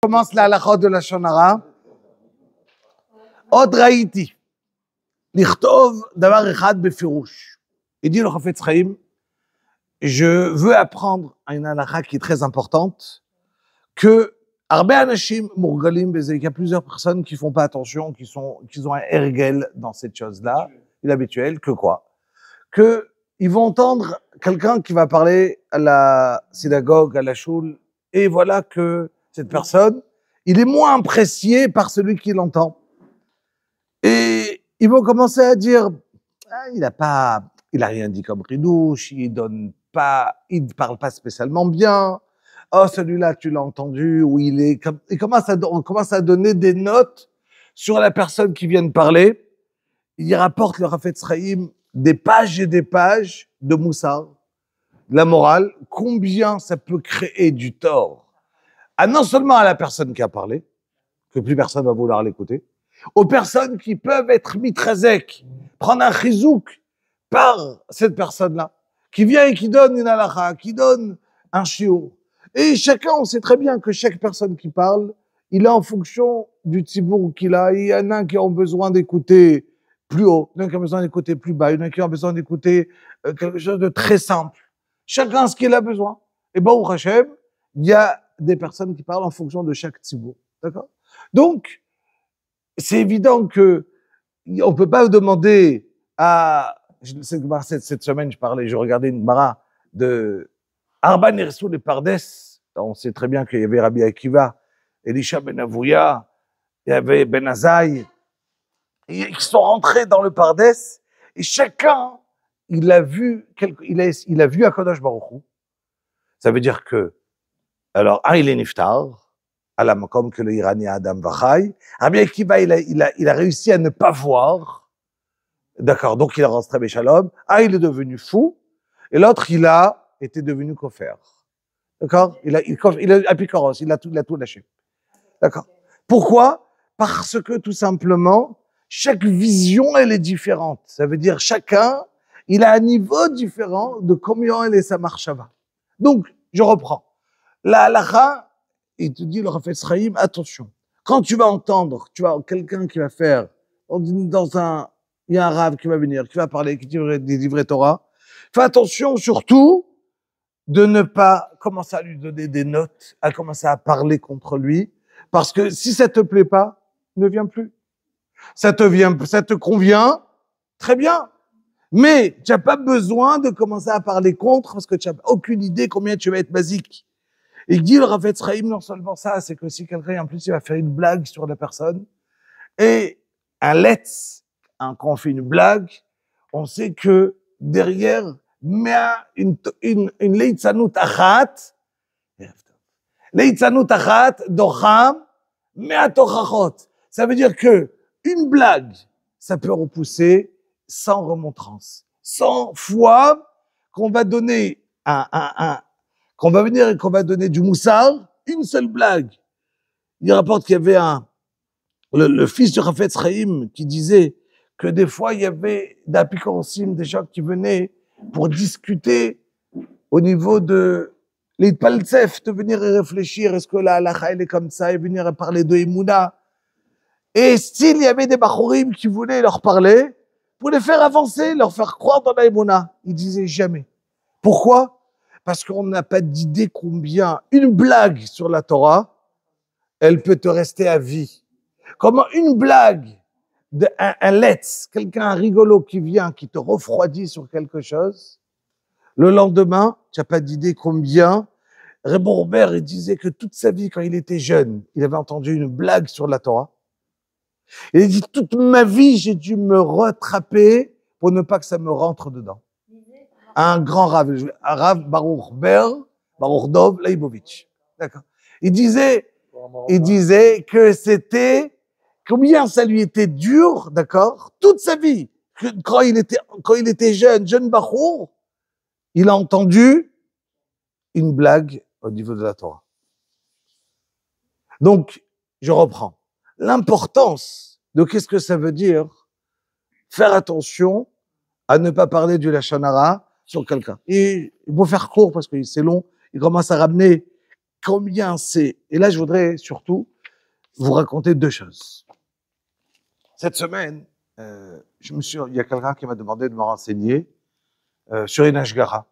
commence la halakha de la Shonara. Od raïti. Lichtov davar echad befirouche. Il dit le Chafetz Chaim, je veux apprendre une halakha qui est très importante, que Arbe Anashim Murgalim Beze, il y a plusieurs personnes qui font pas attention, qui ont un ergel dans cette chose-là, il est habituel, que quoi? Que ils vont entendre quelqu'un qui va parler à la synagogue, à la choule, et voilà que cette personne, il est moins apprécié par celui qui l'entend. Et ils vont commencer à dire, ah, il a rien dit comme ridouche, il parle pas spécialement bien. Oh, celui-là, tu l'as entendu, où il on commence à donner des notes sur la personne qui vient de parler. Il rapporte le Chafetz Chaim des pages et des pages de Moussar, de la morale, combien ça peut créer du tort. Non seulement à la personne qui a parlé, que plus personne va vouloir l'écouter, aux personnes qui peuvent être mitrazek, prendre un chizouk par cette personne-là, qui vient et qui donne une halakha, qui donne un shiur. Et chacun, on sait très bien que chaque personne qui parle, il est en fonction du tibour qu'il a. Il y en a qui ont besoin d'écouter plus haut, il y en a qui ont besoin d'écouter plus bas, il y en a qui ont besoin d'écouter quelque chose de très simple. Chacun ce qu'il a besoin. Et Baruch Hashem, il y a des personnes qui parlent en fonction de chaque tibour. D'accord? Donc, c'est évident que on peut pas demander à, cette semaine, je regardais une Gemara de Arba Nersou de Pardes. On sait très bien qu'il y avait Rabbi Akiva, Elisha Ben Avouya, il y avait Ben Azaï. Ils sont rentrés dans le Pardes et chacun, il a vu Akadosh Baruch Hu. Ça veut dire que, alors, il est niftar, à la comme que le Iranien Adam Vachai. Rabbi Akiva, il a réussi à ne pas voir. D'accord, donc il a rentré Béchalom. Il est devenu fou. Et l'autre, il a été devenu kofer. D'accord? Il a apikoros, il a tout lâché. D'accord? Pourquoi? Parce que, tout simplement, chaque vision, elle est différente. Ça veut dire, chacun, il a un niveau différent de combien elle est sa marchava. Donc, je reprends. La halakha, il te dit, le Chafetz Chaim, attention. Quand tu vas entendre, tu vas quelqu'un qui va faire, il y a un rave qui va venir, qui va parler, qui dit des livrets Torah. Fais attention, surtout, de ne pas commencer à lui donner des notes, à commencer à parler contre lui, parce que si ça te plaît pas, ne viens plus. Ça te convient, très bien. Mais tu n'as pas besoin de commencer à parler contre, parce que tu n'as aucune idée combien tu vas être basique. Et il dit le Chafetz Chaim, non seulement ça, c'est que si quelqu'un, en plus, il va faire une blague sur la personne, et un let's, quand on fait une blague, on sait que derrière, une leitzanut achat, leitzanut achat, docham, mea tochachot. Ça veut dire que une blague, ça peut repousser 100 remontrances. 100 fois qu'on va donner qu'on va venir et qu'on va donner du moussard, une seule blague. Il rapporte qu'il y avait le fils de Chafetz Chaim qui disait que des fois il y avait d'apikorosim, des gens qui venaient pour discuter au niveau de l'Itpaltsef, de venir et réfléchir, est-ce que la halakha elle est comme ça, et venir et parler de Emouna. Et s'il y avait des bachourim qui voulaient leur parler, pour les faire avancer, leur faire croire dans la Emouna, ils disaient jamais. Pourquoi? Parce qu'on n'a pas d'idée combien une blague sur la Torah, elle peut te rester à vie. Comment une blague, un let's, quelqu'un rigolo qui vient, qui te refroidit sur quelque chose, le lendemain, tu n'as pas d'idée combien. Raymond Robert, il disait que toute sa vie, quand il était jeune, il avait entendu une blague sur la Torah. Il dit, toute ma vie, j'ai dû me rattraper pour ne pas que ça me rentre dedans. Un grand Rav Baruch Dov Leibovitch. D'accord. Il disait que c'était, combien ça lui était dur, d'accord, toute sa vie. Quand il était jeune Bachour, il a entendu une blague au niveau de la Torah. Donc, je reprends. L'importance de qu'est-ce que ça veut dire faire attention à ne pas parler du Lachon Hara sur quelqu'un. Et il faut faire court parce que c'est long. Il commence à ramener combien c'est... Et là, je voudrais surtout vous raconter deux choses. Cette semaine, il y a quelqu'un qui m'a demandé de me renseigner sur une Ashgara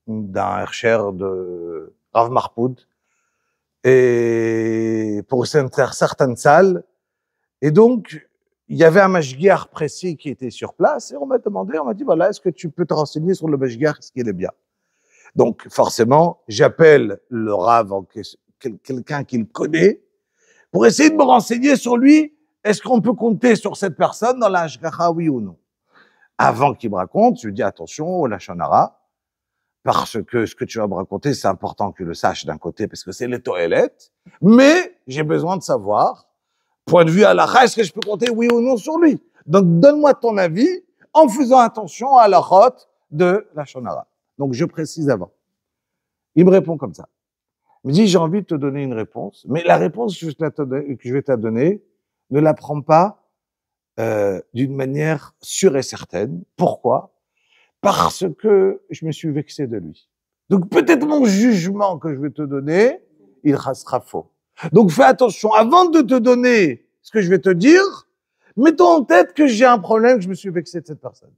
d'un Hercher de Rav Marpoud et pour certaines salles. Et donc, il y avait un mashgiach précis qui était sur place et on m'a dit, voilà, est-ce que tu peux te renseigner sur le mashgiach, est-ce qu'il est bien? Donc, forcément, j'appelle le Rav, quelqu'un qu'il connaît, pour essayer de me renseigner sur lui. Est-ce qu'on peut compter sur cette personne dans la Hashgacha, oui ou non? Avant qu'il me raconte, je lui dis attention au Lachon Hara, parce que ce que tu vas me raconter, c'est important que tu le saches d'un côté, parce que c'est les toilettes, mais j'ai besoin de savoir, point de vue halakha, est-ce que je peux compter oui ou non sur lui? Donc, donne-moi ton avis en faisant attention à la route de Lachon Hara. Donc, je précise avant. Il me répond comme ça. Il me dit, j'ai envie de te donner une réponse, mais la réponse que je vais te donner, ne la prends pas d'une manière sûre et certaine. Pourquoi? Parce que je me suis vexé de lui. Donc peut-être mon jugement que je vais te donner, il sera faux. Donc fais attention, avant de te donner ce que je vais te dire, mets-toi en tête que j'ai un problème, que je me suis vexé de cette personne.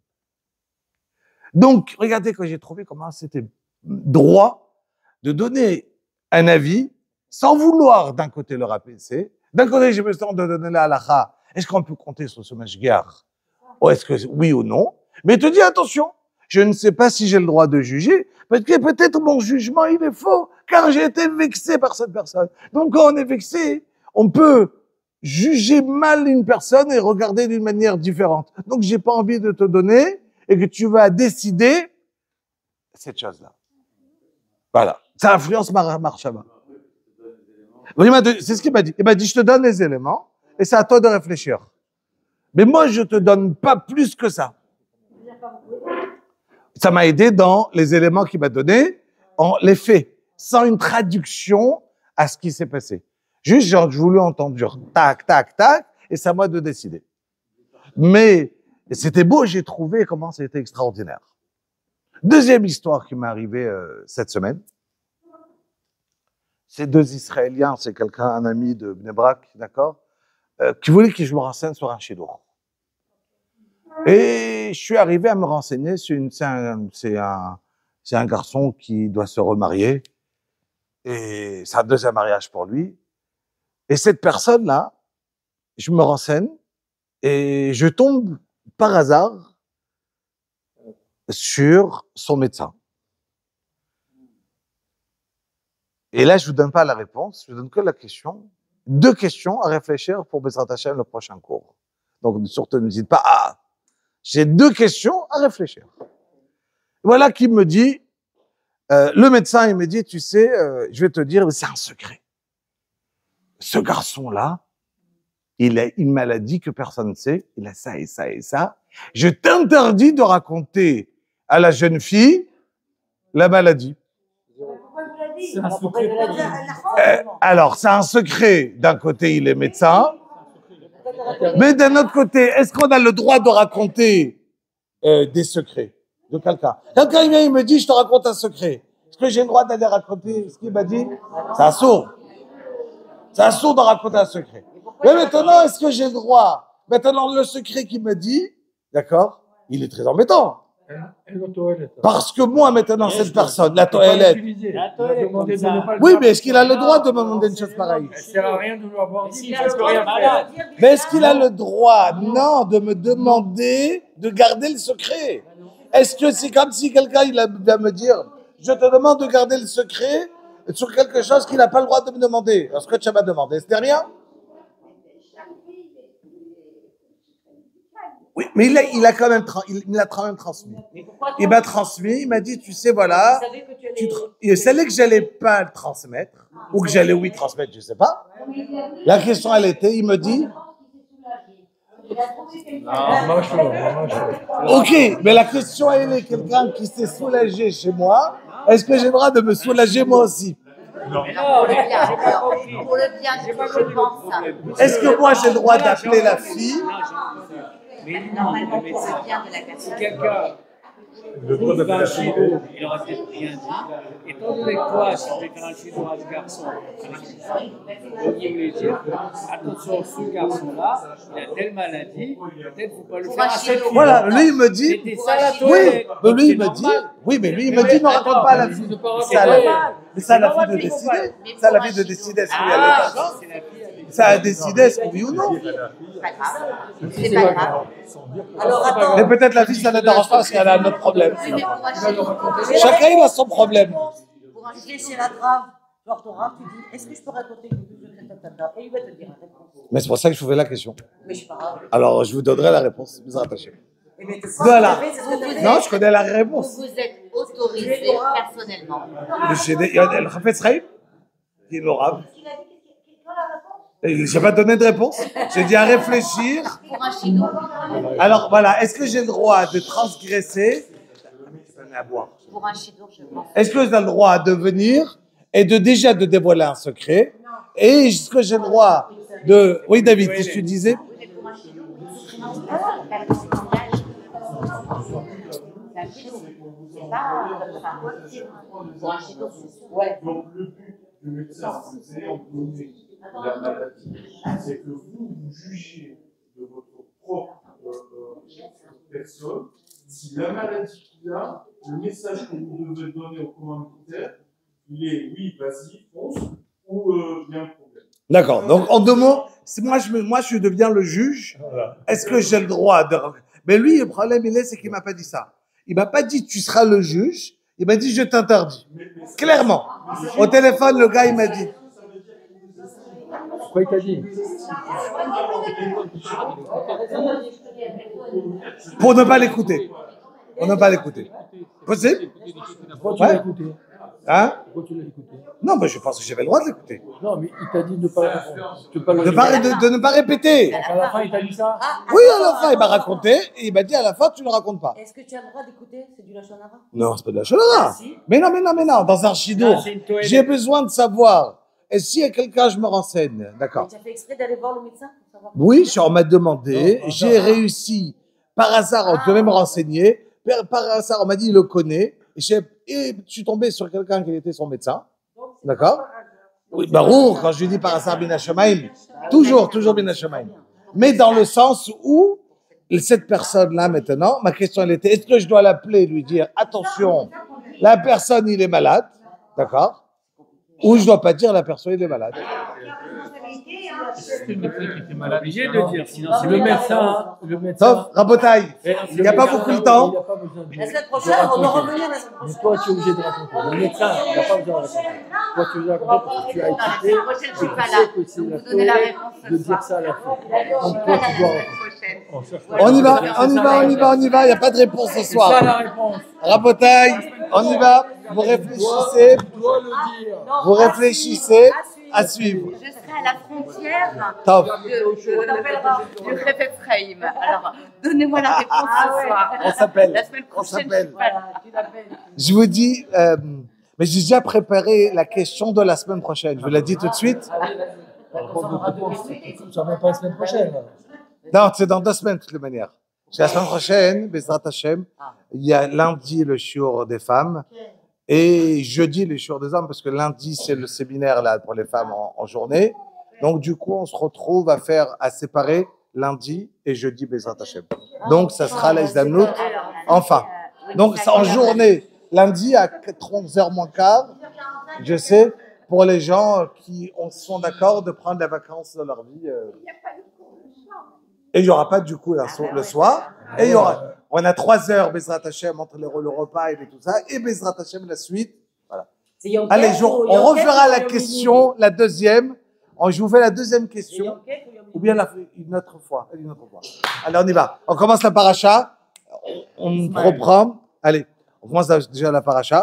Donc regardez que j'ai trouvé comment c'était droit de donner un avis sans vouloir d'un côté le rabaisser. D'un côté, j'ai besoin de donner la halakha. Est-ce qu'on peut compter sur ce mashgiach? Ou est-ce que oui ou non? Mais te dis attention, je ne sais pas si j'ai le droit de juger, parce que peut-être mon jugement, il est faux, car j'ai été vexé par cette personne. Donc quand on est vexé, on peut juger mal une personne et regarder d'une manière différente. Donc j'ai pas envie de te donner et que tu vas décider cette chose-là. Voilà. Ça influence ma marchava. C'est ce qu'il m'a dit. Il m'a dit, je te donne les éléments et c'est à toi de réfléchir. Mais moi, je te donne pas plus que ça. Ça m'a aidé dans les éléments qu'il m'a donnés, en les faits, sans une traduction à ce qui s'est passé. Juste, j'ai voulu entendre genre, tac, tac, tac, et c'est à moi de décider. Mais c'était beau, j'ai trouvé comment c'était extraordinaire. Deuxième histoire qui m'est arrivée cette semaine. C'est deux Israéliens, c'est quelqu'un, un ami de Bnei Brak, d'accord, qui voulait que je me renseigne sur un shidur. Et je suis arrivé à me renseigner sur c'est un garçon qui doit se remarier et c'est un deuxième mariage pour lui. Et cette personne-là, je me renseigne et je tombe par hasard sur son médecin. Et là, je vous donne pas la réponse, je vous donne que la question. Deux questions à réfléchir pour Bezrat Hashem le prochain cours. Donc, surtout, ne dites pas, j'ai deux questions à réfléchir. Voilà qui me dit, le médecin, il me dit, tu sais, je vais te dire, c'est un secret. Ce garçon-là, il a une maladie que personne ne sait, il a ça et ça et ça. Je t'interdis de raconter à la jeune fille la maladie. C'est un secret. Alors, c'est un secret. D'un côté, il est médecin. Mais d'un autre côté, est-ce qu'on a le droit de raconter des secrets de quelqu'un? Quelqu'un vient, il me dit, je te raconte un secret. Est-ce que j'ai le droit d'aller raconter ce qu'il m'a dit? C'est un sourd. C'est un sourd de raconter un secret. Mais maintenant, est-ce que j'ai le droit? Maintenant, le secret qu'il me dit, d'accord, il est très embêtant. Parce que moi, maintenant, cette personne, la toilette. Oui, mais est-ce qu'il a le droit de me demander une chose pareille? Ça sert à rien de lui avoir dit, il ne peut rien faire. Mais est-ce qu'il a le droit, non, de me demander de garder le secret? Est-ce que c'est comme si quelqu'un il va me dire, je te demande de garder le secret sur quelque chose qu'il n'a pas le droit de me demander? Est-ce que tu m'as demandé? C'était rien? Oui, mais il a quand même, il me l'a quand même transmis. Il m'a transmis, il m'a dit, tu sais, voilà, il savait que j'allais pas le transmettre, ou que j'allais oui transmettre, je sais pas. La question, elle était, il me dit, ok, mais la question, elle est, quelqu'un qui s'est soulagé chez moi, est-ce que j'ai le droit de me soulager moi aussi? Non. Pour le bien, je pense. Est-ce que moi, j'ai le droit d'appeler la fille? Normalement, pour le bien de la personne. Le droit il va un d'appellation. chido, il aurait peut-être rien dit. Étant donné que toi, si tu étais un chido à ce garçon, vous voulez dire, attention, ce garçon-là, il a telle maladie, peut-être faut pas le Pour faire un à cette chido. Voilà, lui il me dit, C'était ça la oui, toilette. mais Donc, lui c'est il me dit, normal. oui, mais lui il Mais me dit, ne raconte pas à la attends, fille. je ne peux pas C'est à raconter. la, mais c'est à la C'est fille de normal qu'il faut décider. pas. Mais C'est à la pour fille un de chido. décider est-ce qu'il y a Ah, le temps. c'est la fille avec. Ça a décidé est-ce que oui ou non. C'est pas grave. C'est pas grave. Alors attends. Mais peut-être la fille ça ne dérange pas parce qu'elle a un autre problème. Oui, mais pour un chido. Chacun il a son problème. Pour un Tu fais chido. c'est la trave. Genre ton rap, tu dis est-ce que je peux raconter quelque chose de tatata. Et il va te dire la réponse. Mais c'est pour ça que je vous fais la question. Mais je suis pas grave. Alors je vous donnerai la réponse. Vous rattachez. Et bien, Voilà. c'est ce que t'as fait. Non, je connais la Vous réponse. vous êtes autorisé personnellement. Il y a le Chafetz Chaim qui est l'orabe. J'ai pas donné de réponse. J'ai dit à réfléchir. Pour un chido. Alors voilà, est-ce que j'ai le droit de transgresser? À boire. Pour un chido, je pense. Est-ce que j'ai le droit de venir et de déjà de dévoiler un secret? Et est-ce que j'ai le droit de... Oui, David, qu'est-ce que tu disais? Oui, mais pour un chido, la personne engage. C'est un chido. C'est pas comme ça. Pour un chido, c'est sûr. Ouais. Donc, le but du médecin, c'est en donner la maladie, c'est que vous jugez de votre propre personne si la maladie qu'il a, le message que vous devez donner au commandant militaire, il est oui, vas-y, fonce, ou il y a un problème. D'accord. Donc, en deux mots, moi, je deviens le juge. Est-ce que j'ai le droit de... Mais lui, le problème, c'est qu'il m'a pas dit ça. Il m'a pas dit, tu seras le juge. Il m'a dit, je t'interdis. Clairement. Au téléphone, le gars, il m'a dit. Quoi il t'a dit? Pour ne pas l'écouter. Pour ne pas l'écouter. Possible? Pourquoi tu l'as Ouais. écouté? Hein? Pourquoi tu l'as écouté? Non, mais je pense que j'avais le droit de l'écouter. Non, mais il t'a dit de ne pas le De ne pas répéter. À la fin, il t'a dit ça? Oui, à la fin, il m'a raconté et il m'a dit à la fin, tu ne le racontes pas. Est-ce que tu as le droit d'écouter? C'est du lachonara? Non, c'est pas de la chaleur. Si. Mais non, dans un chidour, Ah, c'est une toilette. j'ai besoin de savoir. Et s'il y a quelqu'un, je me renseigne. D'accord. Tu as fait exprès d'aller voir le médecin pour savoir? Oui, on m'a demandé. Non, J'ai réussi. Par hasard, on devait me renseigner. Par hasard, on m'a dit, il le connaît. Et je suis tombé sur quelqu'un qui était son médecin. D'accord? Oui, Barour, quand je lui dis par hasard Bin Hashamaim, toujours Bin Hashamaim. Mais dans le sens où, cette personne-là, maintenant, ma question, elle était, est-ce que je dois l'appeler et lui dire, attention, la personne, il est malade, d'accord? Ou je dois pas dire, la personne, il est malade. C'est le médecin qui était malade. Obligé de dire, sinon c'est Le le médecin, Sauf, Rabotaille, il n'y a pas beaucoup de temps. Il n'a pas besoin de La semaine prochaine, on en revient la semaine Mais prochaine. toi, tu es obligé de raconter. Le médecin, il n'a pas besoin de raconter. Toi, tu dois raconter parce que tu as Non, la écouté. semaine prochaine, je suis pas là. Tu sais que c'est Donc, la vous donnez la faute réponse ce de dire soir. ça à la fin. Je suis Donc, pas toi, là tu la dois semaine raconter. prochaine. On y va. Il n'y a pas de réponse ce C'est ça soir. la réponse. Rabotaille, on y va. Vous réfléchissez. Tu dois le dire. Vous réfléchissez à suivre. Je serai à la frontière Top. du Chafetz Chaim. Alors, donnez-moi la réponse ce soir. On s'appelle. La semaine On prochaine, je s'appelle. suis pas là. Tu l'appelles. Je vous dis, mais j'ai déjà préparé la question de la semaine prochaine. Je vous l'ai dit tout de suite. Ça ne va pas la semaine prochaine. Non, c'est dans 2 semaines, de toutes les manières. C'est la semaine prochaine, Bezrat Hashem. Il y a lundi le shiur des femmes et jeudi le shiur des hommes parce que lundi c'est le séminaire là pour les femmes en journée. Donc du coup, on se retrouve à séparer lundi et jeudi Bezrat Hashem. Donc ça sera la Izamnout enfin. Donc c'est en journée, lundi à 11h moins quart, je sais, pour les gens qui sont d'accord de prendre les vacances de leur vie. Et il n'y aura pas du coup le soir. Et il y aura, on a 3 heures Bezrat Hashem entre le repas et tout ça. Et Bezrat Hashem la suite. Voilà. C'est Yom Allez, Kippur ou on Yom refera Kippur la ou Yom question, la deuxième. Je vous fais la deuxième Kippur? question. Yom Kippur ou Yom Ou bien une autre fois. Allez, on y va. On commence la paracha. On reprend. Allez, on commence déjà la paracha.